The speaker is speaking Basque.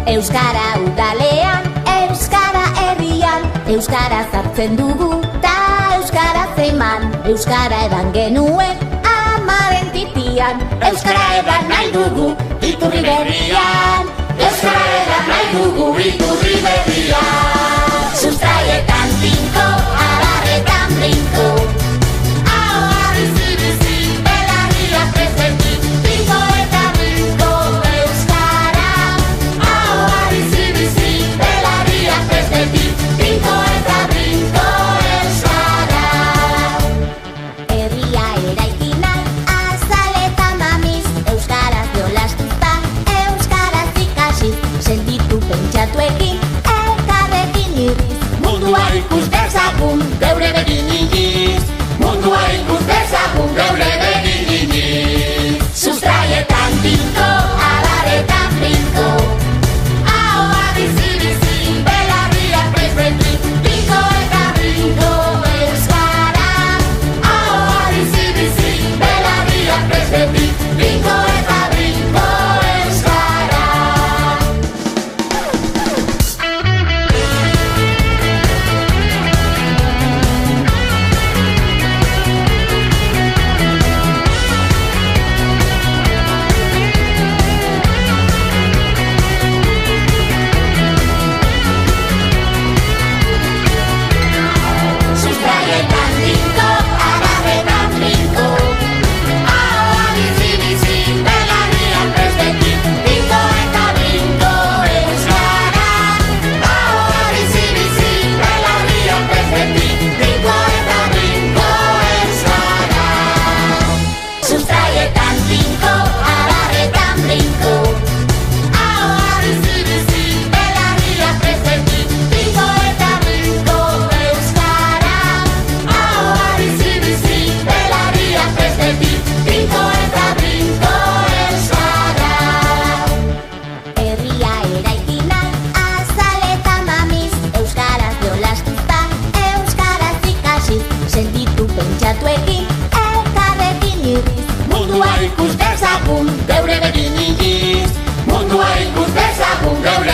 Euskara udalean, euskara herrian, euskara zartzen dugu ta euskara zeman. Euskara edan genuen amaren titian, euskara edan nahi dugu iturri berrian. Euskara edan nahi dugu iturri berrian. Sustraietan tinko, abarretan brinko, ahoa bizi-bizi, belarriak presenti, tinko eta brinko euskara. Ahoa bizi-bizi, belarriak presenti, tinko eta brinko euskara. Herria eraiki nahi, azal eta mamiz, euskaraz jolastuta, euskaraz ikasiz, sentitu pentsatuekin, elkarrekin irriz. Mundua ikus dezagun geure begin iniz, mundua ikus dezagun geure begin iniz. Sustraietan tinko, abarretan brinko, ahoa bizi-bizi, belarriak presenti, tinko eta brinko euskara. Ahoa bizi-bizi, belarriak presenti, tinko eta brinko euskara. Sustraietan tinko, abarretan brinko, ahoa bizi-bizi, belarriak presenti, tinko eta brinko euskara. Ahoa bizi-bizi, belarriak presenti, tinko eta brinko euskara. Sustraietan tinko, abarretan brinko, ahoa bizi-bizi, belarriak presenti, tinko eta brinko euskara. Ahoa bizi-bizi, belarriak presenti, tinko eta brinko euskara. Herria eraiki nahi, azal eta mamiz, euskaraz jolastuta, euskaraz ikasiz, sentitu pentsatuekin, elkarrekin irriz. Mundua ikus dezagun geure begin iniz, mundua ikus dezagun geure